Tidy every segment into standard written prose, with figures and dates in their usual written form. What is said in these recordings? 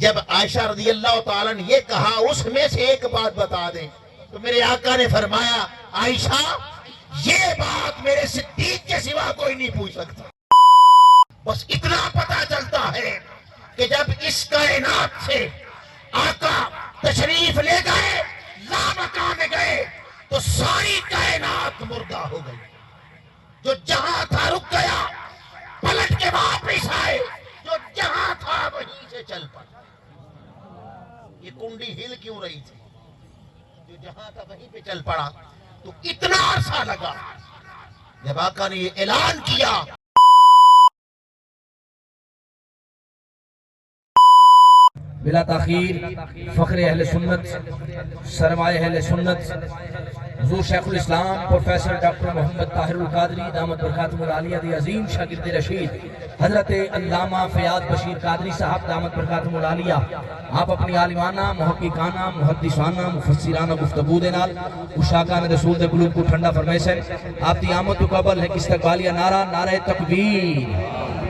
جب عائشہ رضی اللہ تعالیٰ نے یہ کہا اس میں سے ایک بات بتا دیں، تو میرے آقا نے فرمایا عائشہ یہ بات میرے صدیق کے سوا کوئی نہیں پوچھ سکتا۔ بس اتنا پتا چلتا ہے کہ جب اس کائنات سے آقا تشریف لے گئے، لامکان گئے، تو ساری کائنات مردہ ہو گئی۔ جو جہاں تھا رک گیا، پلٹ کے واپس آئے، جو جہاں تھا وہیں سے چل پڑا۔ یہ کنڈی ہل کیوں رہی تھی؟ جو جہاں تھا وہیں پہ چل پڑا۔ تو اتنا عرصہ لگا جب آقا نے یہ اعلان کیا، بلا تاخیر فخر اہل سنت، سرمایہ اہل سنت، حضور شیخ الاسلام پروفیسر ڈاکٹر محمد طاہر القادری دامت برکاتہ العالیہ دی عظیم شاگرد رشید حضرت علامہ فیاض بشیر قادری صاحب دامت برکاتہ العالیہ، آپ اپنی عالمانہ، محققانہ، محدثانہ، مفسرانہ گفتگو دے نال عشاقان رسول دے قلوب کو ٹھنڈا فرمائے سے آپ دی آمد تو قبل ہے استقبالیہ نعرہ، نعرہ تکبیر،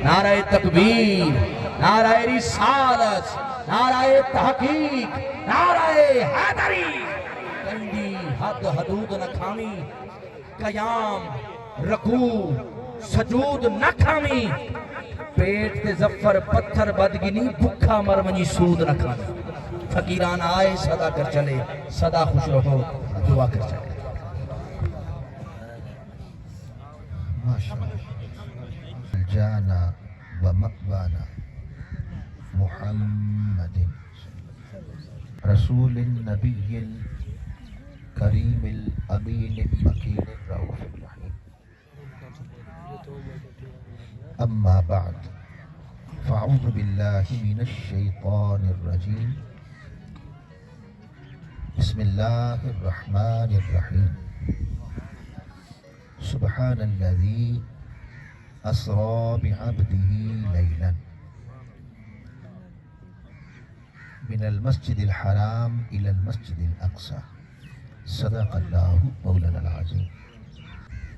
نعرہ تکبیر، نعرہ رسالت، نعرہ تحقیق، نعرہ حیدری، کندی حد حدود نہ کھامی، قیام رکوع سجود نہ کھامی، پیٹ تے زفر پتھر بدگنی، بھکھا مرمنی سود نہ کھامی۔ فقیران آئے صدا کر چلے، صدا خوش رہو، دعا کر چلے۔ جانا و مقبانا محمد رسول النبی الکریم الامین المکین الرؤوف الرحیم، اما بعد فاعوذ باللہ من الشیطان الرجیم، بسم اللہ الرحمن الرحیم، سبحان الذی اسری بعبده لیلا من المسجد الحرام الى المسجد الاقصى، صدق اللہ مولانا العظیم۔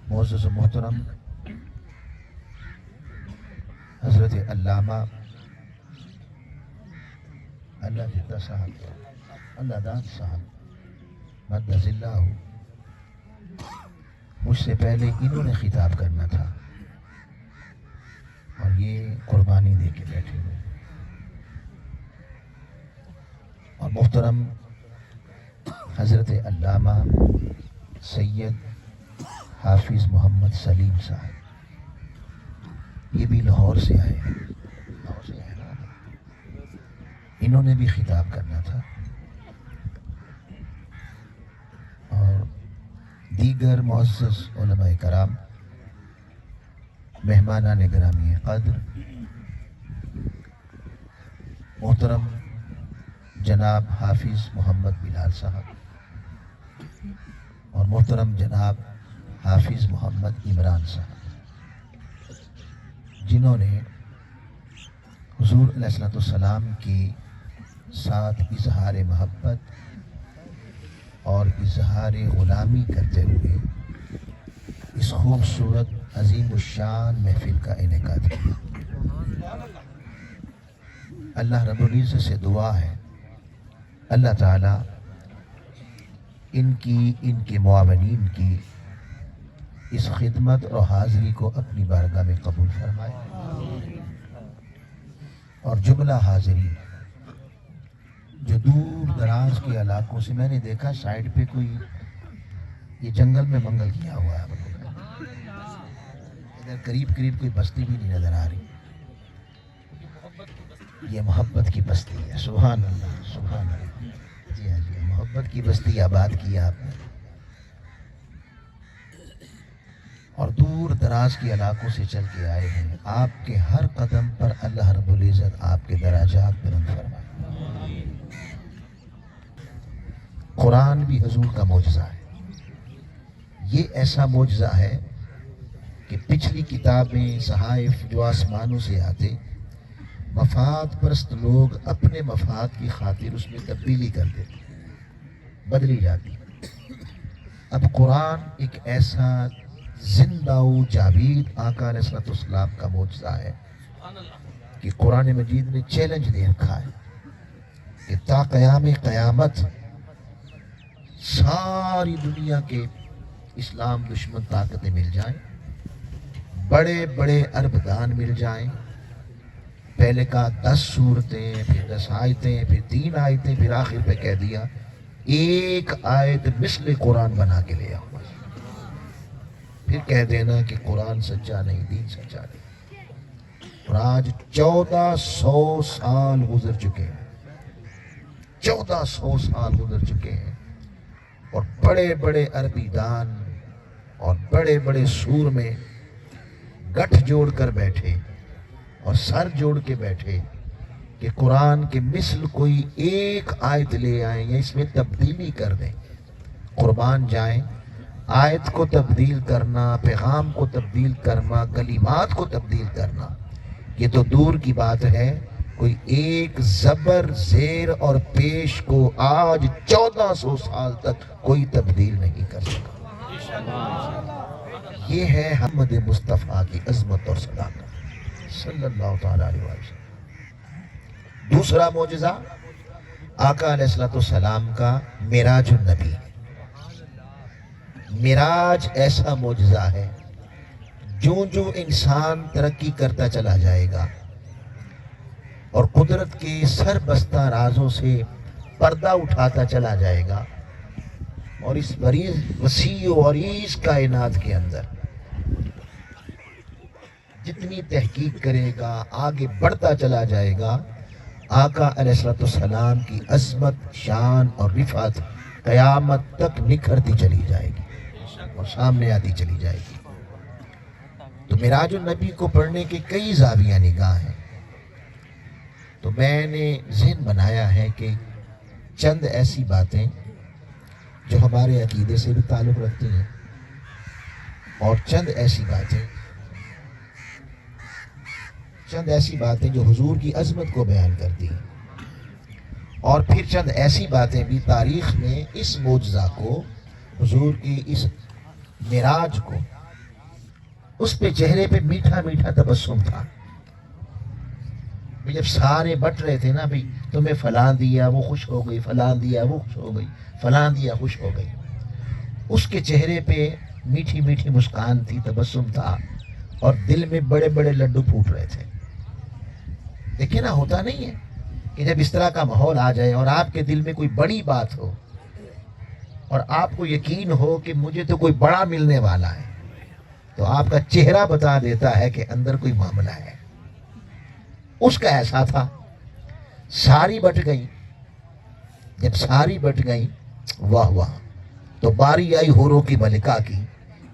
معزز و محترم حضرت علامہ اللہ جدہ صاحب، اللہ داد صاحب مدد اللہ، مجھ سے پہلے انہوں نے خطاب کرنا تھا اور یہ قربانی دے کے بیٹھے ہوئے، اور محترم حضرت علامہ سید حافظ محمد سلیم صاحب، یہ بھی لاہور سے آئے ہیں، لاہور سے آئے نا، انہوں نے بھی خطاب کرنا تھا، اور دیگر معزز علماء کرام، مہمانان گرامی قدر، محترم جناب حافظ محمد بلال صاحب اور محترم جناب حافظ محمد عمران صاحب، جنہوں نے حضور علیہ الصلوۃ والسلام کے ساتھ اظہار محبت اور اظہار غلامی کرتے ہوئے اس خوبصورت عظیم الشان محفل کا انعقاد کیا۔ اللہ رب العزت سے دعا ہے اللہ تعالیٰ ان کے معاونین کی اس خدمت اور حاضری کو اپنی بارگاہ میں قبول فرمائے، اور جملہ حاضری جو دور دراز کے علاقوں سے، میں نے دیکھا سائڈ پہ کوئی یہ جنگل میں منگل کیا ہوا ہے، ادھر قریب کوئی بستی بھی نہیں نظر آ رہی، یہ محبت کی بستی ہے، سبحان اللہ سبحان اللہ، جی ہاں جی، محبت کی بستی آباد کی آپ نے، اور دور دراز کے علاقوں سے چل کے آئے ہیں، آپ کے ہر قدم پر اللہ رب العزت آپ کے درجات بلند فرمائے۔ قرآن بھی حضور کا معجزہ ہے، یہ ایسا معجزہ ہے کہ پچھلی کتابیں صحائف جو آسمانوں سے آتے، مفاد پرست لوگ اپنے مفاد کی خاطر اس میں تبدیلی کر دیتے، بدلی جاتی، اب قرآن ایک ایسا زندہ و جاوید آقا علیہ السلام کا معجزہ ہے کہ قرآن مجید نے چیلنج دے رکھا ہے کہ تا قیام قیامت ساری دنیا کے اسلام دشمن طاقتیں مل جائیں، بڑے بڑے اربدان مل جائیں، پہلے کہا 10 سورتیں، پھر 10 آیتیں، پھر 3 آیتیں، پھر آخر پہ کہہ دیا ایک آیت مثل قرآن بنا کے لے آؤ، پھر کہہ دینا کہ قرآن سچا نہیں، دین سچا نہیں۔ اور آج 1400 سال گزر چکے ہیں، 1400 سال گزر چکے ہیں، اور بڑے بڑے عربی دان اور بڑے بڑے سور میں گٹھ جوڑ کر بیٹھے اور سر جوڑ کے بیٹھے کہ قرآن کے مثل کوئی ایک آیت لے آئیں یا اس میں تبدیلی کر دیں۔ قربان جائیں، آیت کو تبدیل کرنا، پیغام کو تبدیل کرنا، کلمات کو تبدیل کرنا، یہ تو دور کی بات ہے، کوئی ایک زبر زیر اور پیش کو آج 1400 سال تک کوئی تبدیل نہیں کر سکا۔ یہ ہے محمد مصطفیٰ کی عظمت اور صداقت صلی اللہ تعالیٰ علیہ وسلم۔ دوسرا معجزہ آقا علیہ السلام کا معراج النبی۔ معراج ایسا معجزہ ہے، جو انسان ترقی کرتا چلا جائے گا اور قدرت کے سر بستہ رازوں سے پردہ اٹھاتا چلا جائے گا، اور اس وسیع و عریض کائنات کے اندر جتنی تحقیق کرے گا، آگے بڑھتا چلا جائے گا، آقا علیہ السلام کی عظمت، شان اور رفعت قیامت تک نکھرتی چلی جائے گی اور سامنے آتی چلی جائے گی۔ تو معراج النبی کو پڑھنے کے کئی زاویہ نگاہ ہیں، تو میں نے ذہن بنایا ہے کہ چند ایسی باتیں جو ہمارے عقیدے سے بھی تعلق رکھتی ہیں، اور چند ایسی باتیں جو حضور کی عظمت کو بیان کرتی ہیں، اور پھر چند ایسی باتیں بھی تاریخ میں اس معجزہ کو، حضور کی اس معراج کو، اس پہ چہرے پہ میٹھا میٹھا تبسم تھا۔ جب سارے بٹ رہے تھے نا، بھئی تمہیں فلاں دیا وہ خوش ہو گئی، فلاں دیا وہ خوش ہو گئی، فلاں دیا خوش ہو گئی، اس کے چہرے پہ میٹھی میٹھی مسکان تھی، تبسم تھا، اور دل میں بڑے بڑے لڈو پھوٹ رہے تھے۔ دیکھیں نا، ہوتا نہیں ہے کہ جب اس طرح کا ماحول آ جائے اور آپ کے دل میں کوئی بڑی بات ہو اور آپ کو یقین ہو کہ مجھے تو کوئی بڑا ملنے والا ہے، تو آپ کا چہرہ بتا دیتا ہے کہ اندر کوئی معاملہ ہے۔ اس کا ایسا تھا، ساری بٹ گئی۔ جب ساری بٹ گئی، واہ واہ، تو باری آئی حوروں کی ملکہ کی۔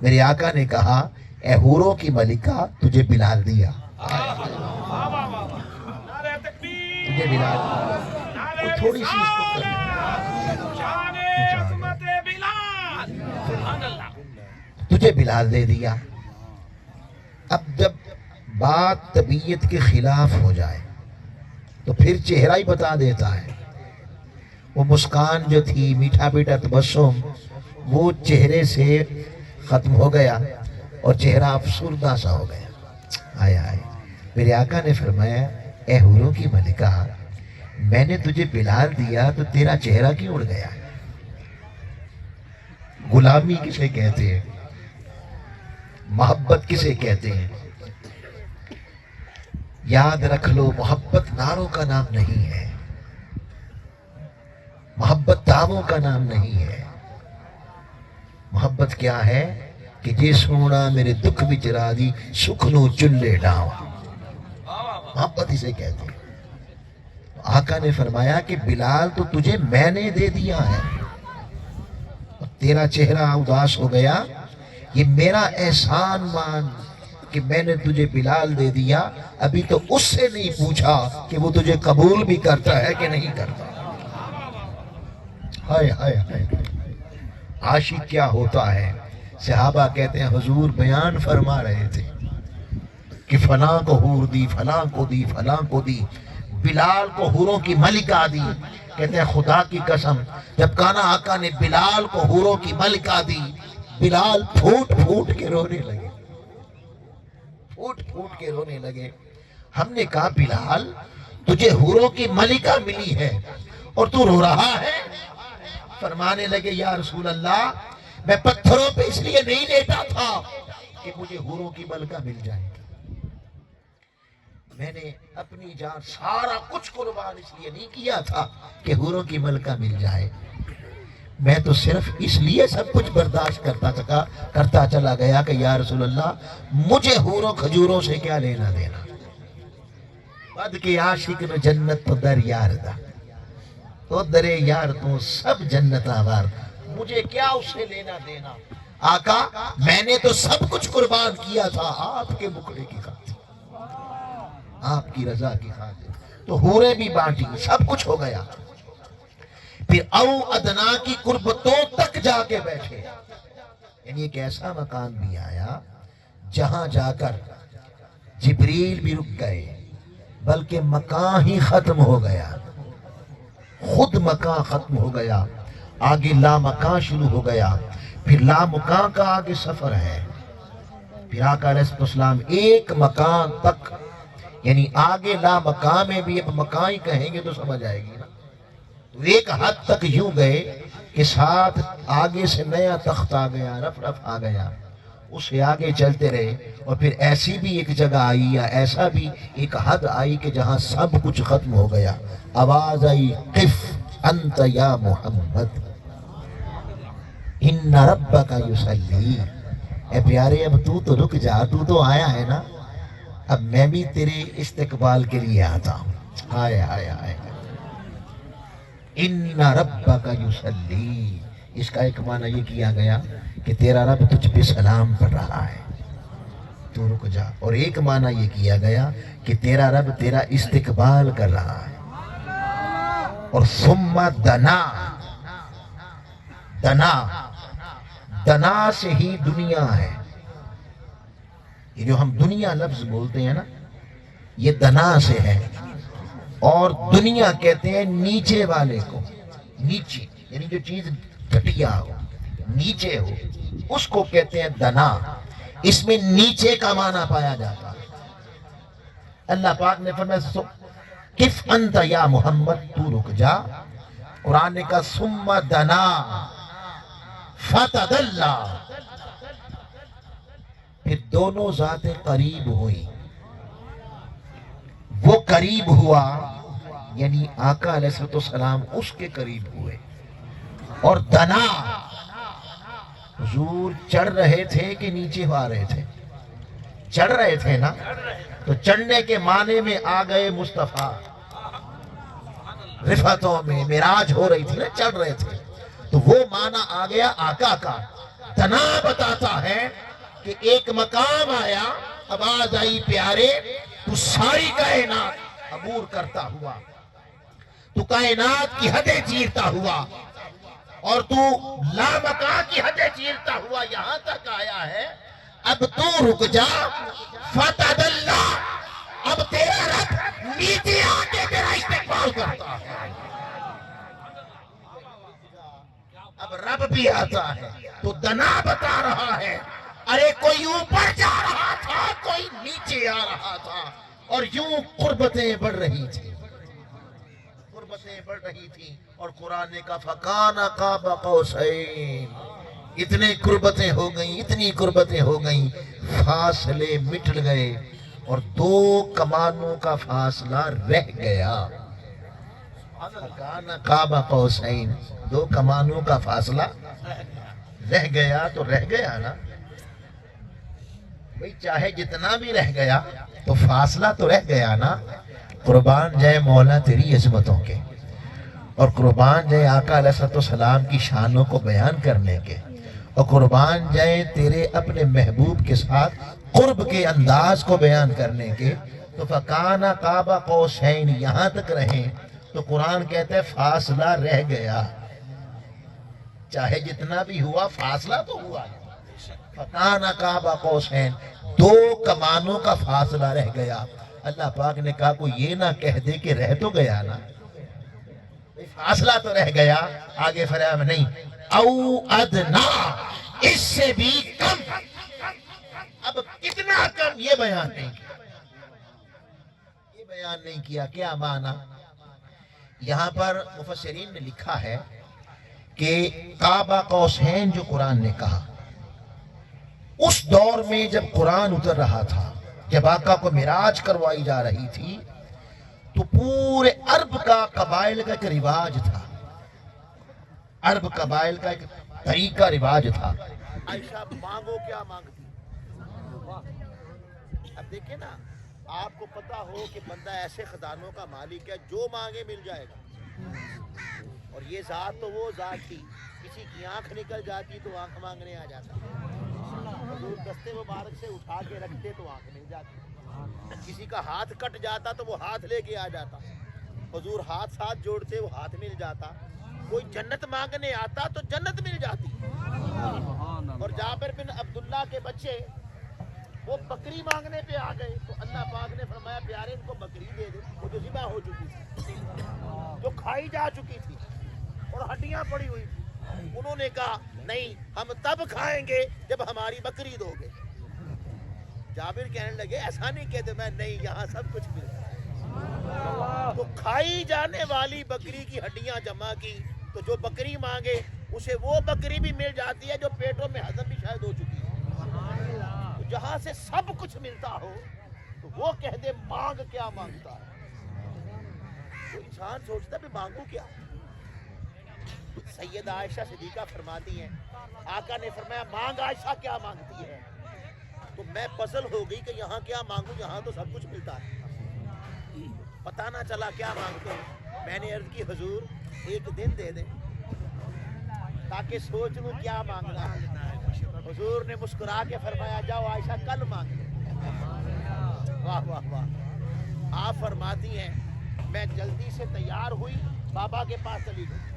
میرے آقا نے کہا، اے حوروں کی ملکہ، تجھے بلال دیا، تجھے بلال دیا۔ وہ تھوڑی سی اس کو کریں، تجھے بلال دے دیا۔ اب جب بات طبیعت کے خلاف ہو جائے تو پھر چہرہ ہی بتا دیتا ہے۔ وہ مسکان جو تھی، میٹھا میٹھا تبسم، وہ چہرے سے ختم ہو گیا اور چہرہ افسردہ سا ہو گیا۔ آیا آئے، میرے آقا نے فرمایا، اے حوروں کی ملکہ، میں نے تجھے بلال دیا تو تیرا چہرہ کیوں اڑ گیا؟ غلامی کسے کہتے ہیں؟ محبت کسے کہتے ہیں؟ یاد رکھ لو، محبت ناروں کا نام نہیں ہے، محبت دعووں کا نام نہیں ہے۔ محبت کیا ہے کہ جے سونا میرے دکھ وچ راضی، سکھ نو چلے ڈاواں، محبت اسے کہتے ہیں۔ آقا نے فرمایا کہ بلال تو تجھے میں نے دے دیا ہے، تیرا چہرہ اداس ہو گیا، یہ میرا احسان مان کہ میں نے تجھے بلال دے دیا۔ ابھی تو اس سے نہیں پوچھا کہ وہ تجھے قبول بھی کرتا ہے کہ نہیں کرتا۔ ہائے ہائے ہائے، عاشق کیا ہوتا ہے؟ صحابہ کہتے ہیں حضور بیان فرما رہے تھے کہ فلاں کو حور دی، فلاں کو دی، فلاں کو دی، بلال کو حوروں کی ملکہ دی۔ کہتے ہیں خدا کی قسم، جب کانا آقا نے بلال کو حوروں کی ملکہ دی، بلال پھوٹ پھوٹ کے رونے لگے، پھوٹ پھوٹ کے رونے لگے۔ ہم نے کہا بلال تجھے حوروں کی ملکہ ملی ہے اور تو رو رہا ہے؟ فرمانے لگے یا رسول اللہ میں پتھروں پہ اس لیے نہیں لیٹا تھا کہ مجھے حوروں کی ملکہ مل جائے، میں نے اپنی جان سارا کچھ قربان اس لیے نہیں کیا تھا کہ حوروں کی ملکہ مل جائے، میں تو صرف اس لیے سب کچھ برداشت کرتا چلا گیا کہ یا رسول اللہ مجھے حوروں کھجوروں سے کیا لینا دینا، بد کے عاشق نو جنت تو در یار دا، تو در یار تو سب جنت آوار، مجھے کیا اس سے لینا دینا، آقا میں نے تو سب کچھ قربان کیا تھا آپ کے بکڑے کی خاطر، آپ کی رضا کی خاطر، تو حوریں بھی بانٹی، سب کچھ ہو گیا، پھر او ادنا کی قربتوں تک جا کے بیٹھے، یعنی ایک ایسا مکان بھی آیا جہاں جا کر جبریل بھی رک گئے، بلکہ مکان ہی ختم ہو گیا، خود مکان ختم ہو گیا، آگے لا مکان شروع ہو گیا، پھر لا مکان کا آگے سفر ہے، پھر آقا علیہ السلام ایک مکان تک، یعنی آگے لا مکان میں بھی اب مکان ہی کہیں گے تو سمجھ آئے گی نا، تو ایک حد تک یوں گئے کہ ساتھ آگے سے نیا تخت آ گیا، رف رف آ گیا، اس سے آگے چلتے رہے، اور پھر ایسی بھی ایک جگہ آئی یا ایسا بھی ایک حد آئی کہ جہاں سب کچھ ختم ہو گیا، آواز آئی قف انت یا محمد ان ربک یصلی، اے پیارے اب تو رک جا، تو آیا ہے نا، اب میں بھی تیرے استقبال کے لیے آتا ہوں، آئے آئے آئے ان ربک یصلی، اس کا ایک معنی یہ کیا گیا کہ تیرا رب تجھ پہ سلام پڑھ رہا ہے، تو رک جا، اور ایک معنی یہ کیا گیا کہ تیرا رب تیرا استقبال کر رہا ہے، اور ثم دنا، دنا دنا سے ہی دنیا ہے، یہ جو ہم دنیا لفظ بولتے ہیں نا یہ دنا سے ہے، اور دنیا کہتے ہیں نیچے والے کو، نیچے یعنی جو چیز گھٹیا ہو، نیچے ہو، اس کو کہتے ہیں دنا، اس میں نیچے کا معنی پایا جاتا ہے۔ اللہ پاک نے فرمایا کف انت یا محمد، تو رک جا، قرآن نے کہا ثم دنا فتدلا، پھر دونوں ذاتیں قریب ہوئی، وہ قریب ہوا یعنی آقا علیہ السلام اس کے قریب ہوئے، اور دنا حضور چڑھ رہے تھے کہ نیچے آ رہے تھے؟ چڑھ رہے تھے نا، تو چڑھنے کے معنی میں آ گئے مصطفیٰ، رفعتوں میں معراج ہو رہی تھی نا، چڑھ رہے تھے، تو وہ معنی آ گیا آقا کا۔ دنا بتاتا ہے کہ ایک مقام آیا، آواز آئی پیارے تو ساری کائنات عبور کرتا ہوا، تو کائنات کی حدیں چیرتا ہوا، اور تو لامکان کی حدیں چیرتا ہوا یہاں تک آیا ہے، اب تو رک جا فتدلا، اب تیرا رب نیچے آ کے تیرا استقبال کرتا ہے، اب رب بھی آتا ہے، تو دنا بتا رہا ہے، ارے کوئی اوپر جا رہا تھا، کوئی نیچے آ رہا تھا، اور یوں قربتیں بڑھ رہی تھی، قربتیں بڑھ رہی تھی، اور قرآن نے کہا فَكَانَ قَابَ قَوْسَيْنِ، اتنے قربتیں ہو گئیں، اتنی قربتیں ہو گئیں، فاصلے مٹ گئے، اور دو کمانوں کا فاصلہ رہ گیا، فَكَانَ قَابَ قَوْسَيْنِ، دو کمانوں کا فاصلہ رہ گیا، تو رہ گیا نا بھئی، چاہے جتنا بھی رہ گیا تو فاصلہ تو رہ گیا نا، قربان جائے مولا تیری عظمتوں کے، اور قربان جائے آقا علیہ السلام کی شانوں کو بیان کرنے کے، اور قربان جائے تیرے اپنے محبوب کے ساتھ قرب کے انداز کو بیان کرنے کے، تو فَكَانَ قَابَ قَوْسَيْنِ یہاں تک رہیں، تو قرآن کہتا ہے فاصلہ رہ گیا، چاہے جتنا بھی ہوا فاصلہ تو ہوا، فَكَانَ قَابَ قَوْسَيْنِ دو کمانوں کا فاصلہ رہ گیا۔ اللہ پاک نے کہا کوئی یہ نہ کہہ دے کہ رہ تو گیا نا، فاصلہ تو رہ گیا، آگے فرمایا نہیں او ادنا، اس سے بھی کم، اب کتنا کم یہ بیان نہیں کیا، یہ بیان نہیں کیا، کیا معنی؟ یہاں پر مفسرین نے لکھا ہے کہ کعبہ قوسین جو قرآن نے کہا، اس دور میں جب قرآن اتر رہا تھا، جب آقا کو معراج کروائی جا رہی تھی، تو پورے عرب کا قبائل کا ایک رواج تھا، عرب قبائل کا ایک طریقہ رواج تھا۔ عائشہ مانگو کیا مانگتی؟ اب دیکھیں نا، آپ کو پتا ہو کہ بندہ ایسے خزانوں کا مالک ہے جو مانگے مل جائے گا، اور یہ ذات تو وہ ذات تھی، کسی کی آنکھ نکل جاتی تو آنکھ مانگنے آ جاتا، حضور دستے مبارک سے اٹھا کے رکھتے تو آنکھ مل جاتی، کسی کا ہاتھ کٹ جاتا تو وہ ہاتھ لے کے آ جاتا، حضور ہاتھ ساتھ جوڑتے وہ ہاتھ مل جاتا، کوئی جنت مانگنے آتا تو جنت مل جاتی۔ اور جابر بن عبداللہ کے بچے وہ بکری مانگنے پہ آ گئے تو اللہ پاک نے فرمایا پیارے ان کو بکری دے دے، وہ جو ذبح ہو چکی تھی، جو کھائی جا چکی تھی اور ہڈیاں پڑی ہوئی تھی، انہوں نے کہا نہیں ہم تب کھائیں گے جب ہماری بکری دو گے۔ جابر کہنے لگے ایسا نہیں کہتے، میں نہیں، یہاں سب کچھ ملتا ہے۔ تو کھائی جانے والی بکری کی ہڈیاں جمع کی تو جو بکری مانگے اسے وہ بکری بھی مل جاتی ہے جو پیٹوں میں ہضم بھی شاید ہو چکی ہے۔ تو جہاں سے سب کچھ ملتا ہو تو وہ کہہ دے مانگ کیا مانگتا ہے، تو انسان سوچتا ہے مانگو کیا۔ سیدہ عائشہ صدیقہ فرماتی ہیں آقا نے فرمایا مانگ عائشہ کیا مانگتی ہے، تو میں پزل ہو گئی کہ یہاں کیا مانگوں، یہاں تو سب کچھ ملتا ہے، پتہ نہ چلا کیا مانگتے ہیں۔ میں نے عرض کی حضور ایک دن دے دیں تاکہ سوچ لوں کیا مانگنا ہے۔ حضور نے مسکرا کے فرمایا جاؤ عائشہ کل مانگ لو۔ واہ واہ واہ۔ آپ فرماتی ہیں میں جلدی سے تیار ہوئی، بابا کے پاس چلی گئی،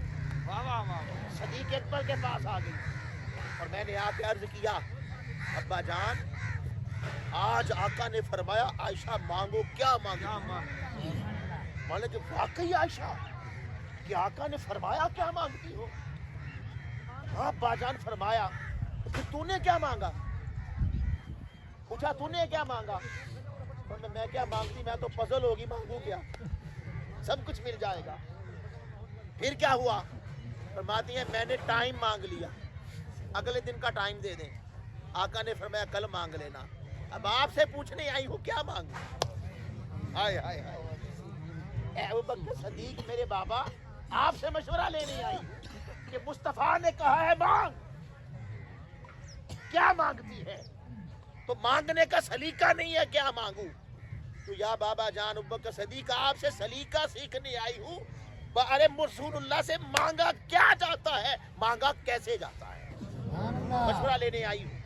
صدیق اکبر کے پاس آ گئی، اور میں نے آ کے عرض کیا ابا جان آج آقا نے فرمایا عائشہ مانگو کیا مانگو۔ مانا کہ واقعی عائشہ کہ آقا نے فرمایا کیا مانگتی ہو؟ ہاں ابا جان فرمایا۔ کہ تو نے کیا مانگا؟ پوچھا تو نے کیا مانگا؟ میں کیا مانگتی، میں تو پزل ہوگی، مانگوں کیا، سب کچھ مل جائے گا۔ پھر کیا ہوا؟ فرماتی ہیں میں نے ٹائم مانگ لیا، اگلے دن کا ٹائم دے دیں۔ آقا نے فرمایا کل مانگ لینا۔ اب آپ سے پوچھنے آئی ہوں کیا مانگوں؟ ہائے ہائے ہائے، اے ابوبکر صدیق میرے بابا آپ سے مشورہ لینے آئی ہوں کہ مصطفیٰ نے کہا ہے مانگ، کیا مانگتی ہے؟ تو مانگنے کا سلیقہ نہیں ہے کیا مانگوں؟ تو یا بابا جان ابوبکر صدیق آپ سے سلیقہ سیکھنے آئی ہوں، ارے رسول اللہ سے مانگا کیا جاتا ہے، مانگا کیسے جاتا ہے، مشورہ لینے آئی ہوں۔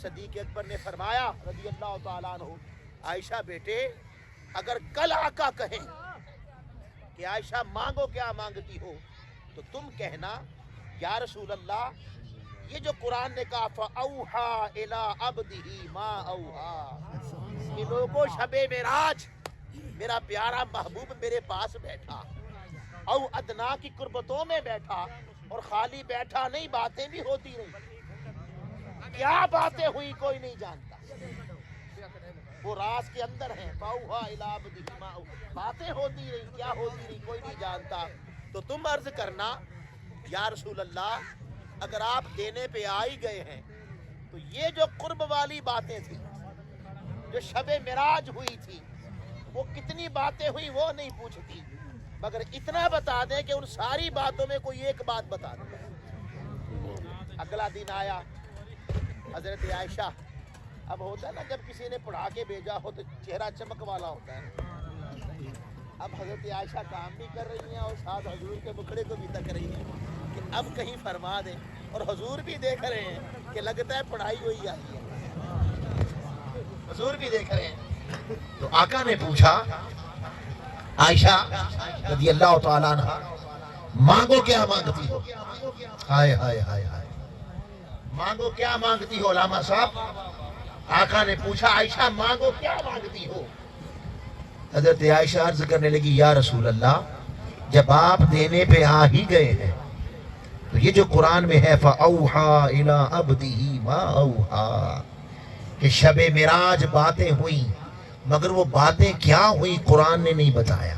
صدیق اکبر نے فرمایا رضی اللہ تعالیٰ عنہ عائشہ بیٹے اگر کل آقا کہیں کہ عائشہ مانگو کیا مانگتی ہو تو تم کہنا یا رسول اللہ یہ جو قرآن نے کہا فَأَوْحَا إِلَىٰ عَبْدِهِ مَا أَوْحَا، کہ لوگوں شب معراج میرا پیارا محبوب میرے پاس بیٹھا، او ادنا کی قربتوں میں بیٹھا، اور خالی بیٹھا نہیں باتیں بھی ہوتی رہی، کیا باتیں ہوئی کوئی نہیں جانتا، وہ راز کے اندر ہیں، فَأَوْحَا إِلَىٰ عَبْدِهِ مَا أَوْحَا، باتیں ہوتی رہی، کیا ہوتی رہی کوئی نہیں جانتا۔ تو تم عرض کرنا یا رسول اللہ اگر آپ دینے پہ آ ہی گئے ہیں تو یہ جو قرب والی باتیں تھیں جو شب معراج ہوئی تھی وہ کتنی باتیں ہوئی وہ نہیں پوچھتی، مگر اتنا بتا دیں کہ ان ساری باتوں میں کوئی ایک بات بتا دیں۔ اگلا دن آیا، حضرت عائشہ، اب ہوتا ہے نا جب کسی نے پڑھا کے بھیجا ہو تو چہرہ چمک والا ہوتا ہے، اب حضرت عائشہ کام بھی کر رہی ہیں اور ساتھ حضور کے مکھڑے کو بھی تک رہی ہیں کہ اب کہیں فرما دیں، اور حضور بھی دیکھ رہے ہیں کہ لگتا ہے پڑھائی ہوئی آئی ہے، حضور بھی دیکھ رہے ہیں۔ تو آقا نے پوچھا عائشہ رضی اللہ تعالیٰ عنہ مانگو کیا مانگتی ہو؟ ہائے ہائے ہائے ہائے، مانگو کیا مانگتی ہو علامہ صاحب؟ آقا نے پوچھا عائشہ مانگو کیا مانگتی ہو؟ حضرت عائشہ عرض کرنے لگی یا رسول اللہ جب آپ دینے پہ آ ہی گئے ہیں تو یہ جو قرآن میں ہے فَأَوْحَا إِلَىٰ عَبْدِهِ مَا أَوْحَا، کہ شب معراج باتیں ہوئیں، مگر وہ باتیں کیا ہوئی قرآن نے نہیں بتایا،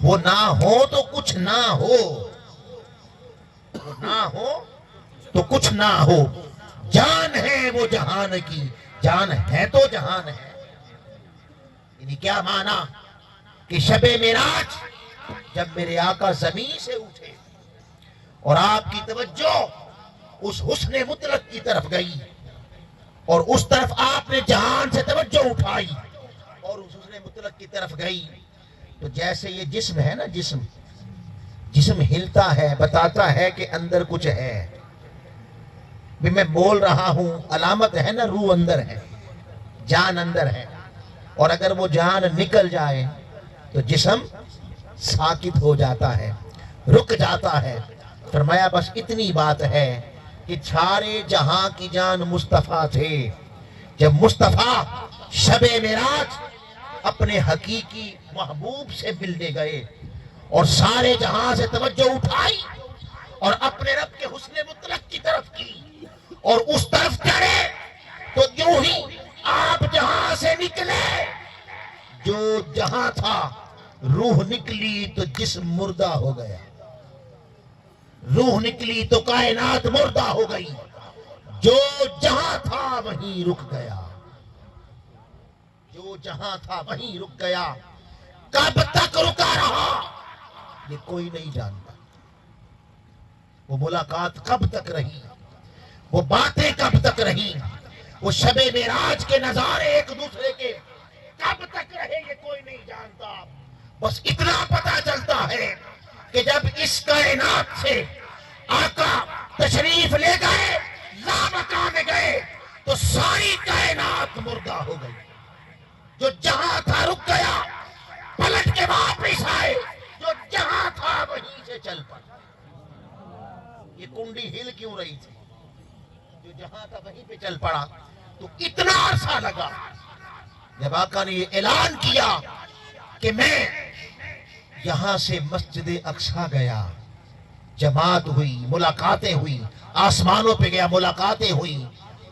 وہ نہ ہو تو کچھ نہ ہو، وہ نہ ہو تو کچھ نہ ہو، جان ہے وہ جہان کی، جان ہے تو جہان ہے۔ یعنی کیا مانا کہ شب معراج جب میرے آقا زمین سے اٹھے اور آپ کی توجہ اس حسن مطلق کی طرف گئی اور اس طرف آپ نے جہان سے توجہ اٹھائی اور اس حسن مطلق کی طرف گئی، تو جیسے یہ جسم ہے نا، جسم ہلتا ہے، بتاتا ہے کہ اندر کچھ ہے۔ بھی میں بول رہا ہوں، علامت ہے نا، روح اندر ہے، جان اندر ہے، اور اگر وہ جان نکل جائے تو جسم ساکت ہو جاتا ہے، رک جاتا ہے۔ فرمایا بس اتنی بات ہے کہ سارے جہاں کی جان مصطفیٰ تھے۔ جب مصطفیٰ شب معراج اپنے حقیقی محبوب سے ملنے گئے اور سارے جہاں سے توجہ اٹھائی اور اپنے رب کے حسن مطلق کی طرف کی اور اس طرف چڑھے، تو جو ہی آپ جہاں سے نکلے، جو جہاں تھا روح نکلی تو جسم مردہ ہو گیا، روح نکلی تو کائنات مردہ ہو گئی، جو جہاں تھا وہیں رک گیا، جو جہاں تھا وہیں رک گیا۔ کب تک رکا رہا یہ کوئی نہیں جانتا، وہ ملاقات کب تک رہی، وہ باتیں کب تک رہی، وہ شب معراج کے نظارے ایک دوسرے کے کب تک رہے یہ کوئی نہیں جانتا۔ بس اتنا پتا چلتا ہے کہ جب اس کائنات سے آقا تشریف لے گئے، لامکان گئے، تو ساری کائنات مردہ ہو گئی، جو جہاں تھا رک گیا، پلٹ کے واپس آئے، جو جہاں تھا وہیں سے چل پڑا۔ یہ کنڈی ہل کیوں رہی تھی؟ جو جہاں تھا وہیں پہ چل پڑا۔ تو اتنا عرصہ لگا جب آقا نے یہ اعلان کیا کہ میں یہاں سے مسجد اقصیٰ گیا، جماعت ہوئی، ملاقاتیں ہوئی، آسمانوں پہ گیا، ملاقاتیں ہوئی،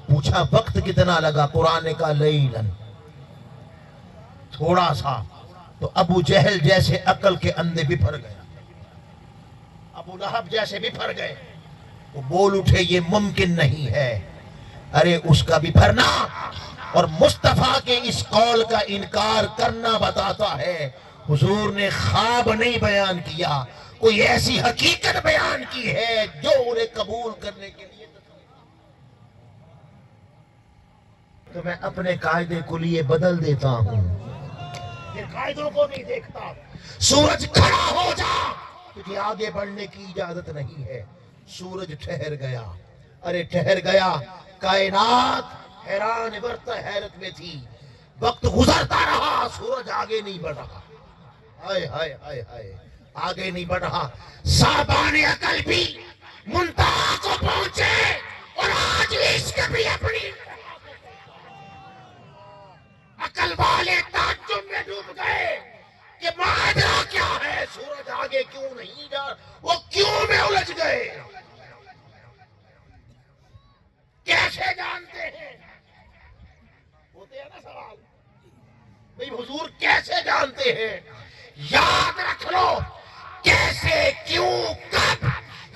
پوچھا وقت کتنا لگا، قرآن نے کہا لیلن، تھوڑا سا۔ تو ابو جہل جیسے عقل کے اندھے بپھر گئے، ابو لہب جیسے بپھر گئے، وہ بول اٹھے یہ ممکن نہیں ہے۔ ارے اس کا بپھرنا اور مصطفیٰ کے اس قول کا انکار کرنا بتاتا ہے حضور نے خواب نہیں بیان کیا، کوئی ایسی حقیقت بیان کی ہے جو انہیں قبول کرنے کے لیے۔ تو میں اپنے قاعدے کلیے بدل دیتا ہوں، پھر قاعدوں کو نہیں دیکھتا۔ سورج کھڑا ہو جا، تجھے آگے بڑھنے کی اجازت نہیں ہے۔ سورج ٹھہر گیا، ارے ٹھہر گیا، کائنات حیران برتا حیرت میں تھی، وقت گزرتا رہا، سورج آگے نہیں بڑھ رہا، ہائے ہائے ہائے ہائے، آگے نہیں بڑھ رہا۔ صاحبان عقل بھی منتہا کو پہنچے اور آج عشق بھی اپنی عقل والے تعجب میں ڈوب گئے کہ ماجرا کیا ہے، سورج آگے کیوں نہیں جا، وہ کیوں میں الجھ گئے۔ کیسے جانتے ہیں؟ ہوتے ہیں نا سوال، بھئی حضور کیسے جانتے ہیں؟ یاد رکھ لو، کیسے، کیوں، کب،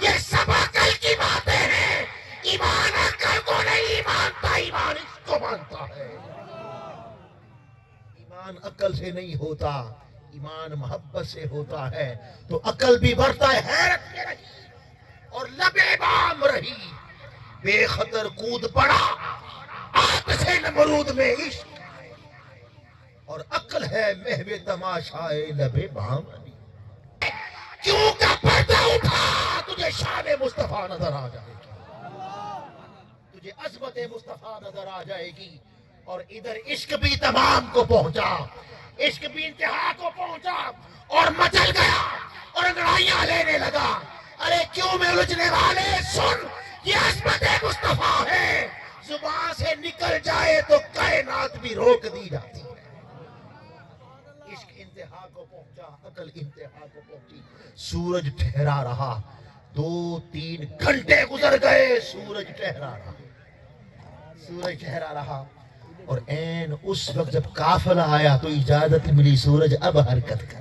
یہ سب عقل کی باتیں ہیں۔ ایمان عقل کو نہیں مانتا، ایمان اس کو مانتا ہے۔ ایمان عقل سے نہیں ہوتا، ایمان محبت سے ہوتا ہے۔ تو عقل بھی بڑھتا ہے، حیرت میں رہی اور لبے بام رہی، بے خطر کود پڑا آتش نمرود میں عشق، اور عقل ہے محو تماشائے لبے بام رہی۔ کیوں کا پردہ اٹھا، تجھے شان مصطفیٰ نظر آ جائے گی، تجھے عظمت مصطفیٰ نظر آ جائے گی۔ اور ادھر عشق بھی تمام کو پہنچا، عشق بھی انتہا کو پہنچا اور مچل گیا اور انگڑائیاں لینے لگا۔ ارے کیوں میں الجھنے والے سن، یہ عظمت مصطفیٰ ہے، زبان سے نکل جائے تو کائنات بھی روک دی جاتی ہے۔ عشق انتہا کو پہنچا، عقل انتہا کو پہنچی، سورج ٹھہرا رہا، 2-3 گھنٹے گزر گئے، سورج ٹھہرا رہا، سورج ٹھہرا رہا۔ اور این اس وقت جب قافلہ آیا تو اجازت ملی، سورج اب حرکت کر۔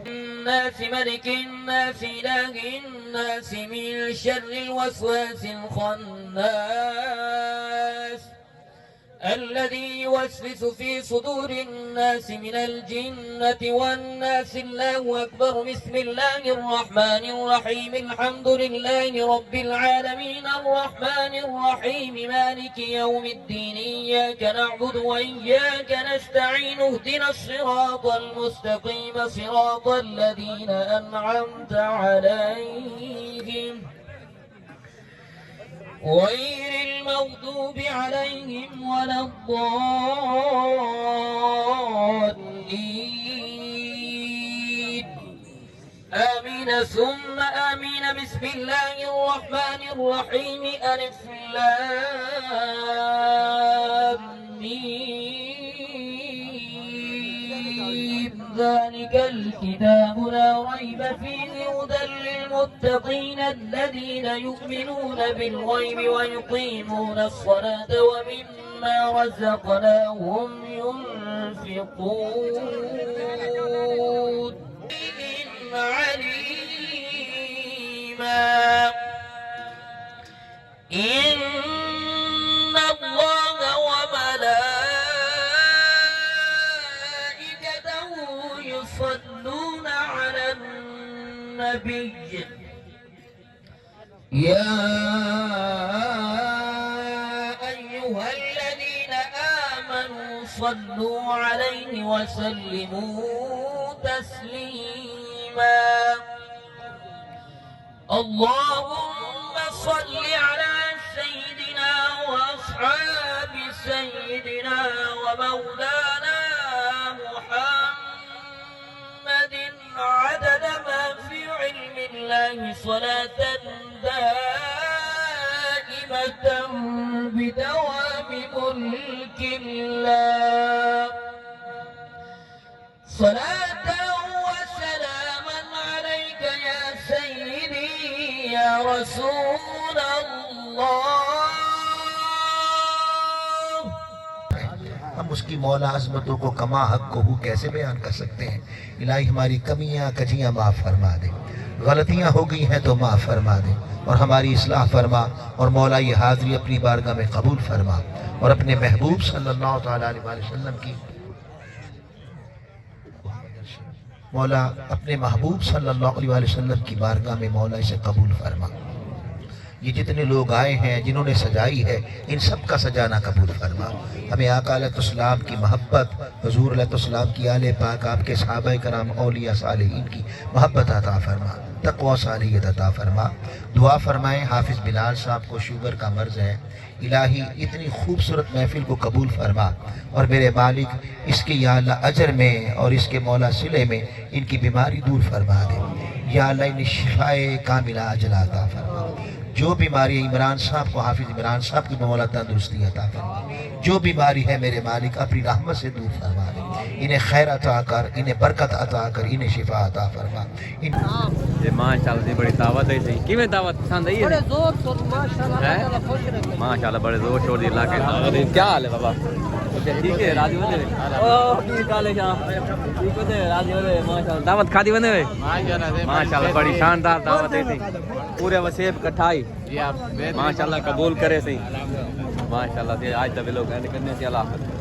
الناس ملك الناس إله الناس من شر الوسواس الخناس الذي يوسوس في صدور الناس من الجنة والناس. الله أكبر. بسم الله الرحمن الرحيم. الحمد لله رب العالمين الرحمن الرحيم مالك يوم الدين. إياك نعبد وإياك نستعين. اهدنا الصراط المستقيم صراط الذين أنعمت عليهم غير المغضوب عليهم ولا الضالين. آمين ثم آمين. بسم الله الرحمن الرحيم. ألف لام ميم. ذلك الكتاب لا ريب فيه هدى للمتقين الذين يؤمنون بالغيب ويقيمون الصلاة ومما رزقناهم ينفقون. عليما. إن الله وملائكته يصلون على النبي يا أيها الذين آمنوا صلوا عليه وسلموا تسليما. اللهم صل على سيدنا وأصحاب سيدنا ومولانا محمد عدد ما في علم الله صلاة دائمة بدوام ملك الله. صلاة وسلاما عليك يا سيدي يا رسول الله. ہم اس کی مولا عظمتوں کو کما حق کو کیسے بیان کر سکتے ہیں؟ الہی ہماری کمیاں کجیاں معاف فرما دے، غلطیاں ہو گئی ہیں تو معاف فرما دے، اور ہماری اصلاح فرما، اور مولا یہ حاضری اپنی بارگاہ میں قبول فرما، اور اپنے محبوب صلی اللہ تعالیٰ علیہ وسلم کی مولا اپنے محبوب صلی اللہ علیہ وسلم کی بارگاہ میں مولا اسے قبول فرما۔ یہ جتنے لوگ آئے ہیں جنہوں نے سجائی ہے، ان سب کا سجانا قبول فرما۔ ہمیں آقا علیہ السلام کی محبت، حضور علیہ السلام کی آل پاک، آپ کے صحابہ کرام، اولیاء صالحین کی محبت عطا فرما، تقوی صالحیت عطا فرما۔ دعا فرمائیں حافظ بلال صاحب کو شوگر کا مرض ہے، الہی اتنی خوبصورت محفل کو قبول فرما، اور میرے مالک اس کے یا اللہ اجر میں اور اس کے مولا صلے میں ان کی بیماری دور فرما دے، یا اللہ انہیں شفائے کاملہ عاجلہ عطا فرما۔ جو بیماری عمران صاحب کو، حافظ عمران صاحب کی مولا تندرستی عطا فرما، جو بیماری ہے میرے مالک اپنی رحمت سے دور فرما دے، انہیں خیر عطا کر، انہیں برکت عطا کر، انہیں شفا عطا فرما۔ یہ ماشاءاللہ دی بڑی دعوت ہے صحیح کیویں دعوت پسند آئی ہے؟ زور شور ماشاءاللہ ماشاءاللہ بڑے زور شور دی علاقے دعوت ہے۔ کیا حال ہے بابا؟ ٹھیک ہے، راضی ہوتے او ٹھیک حال ہے شام ٹھیک ہوتے راضی ہوتے ماشاءاللہ دعوت کھادی بنے ہوئے ماشاءاللہ بڑی شاندار دعوت ہے صحیح پورے وسیب کٹھائی ماشاءاللہ قبول کرے صحیح ماشاءاللہ آج تب لوگ کرنے سے اللہ حافظ۔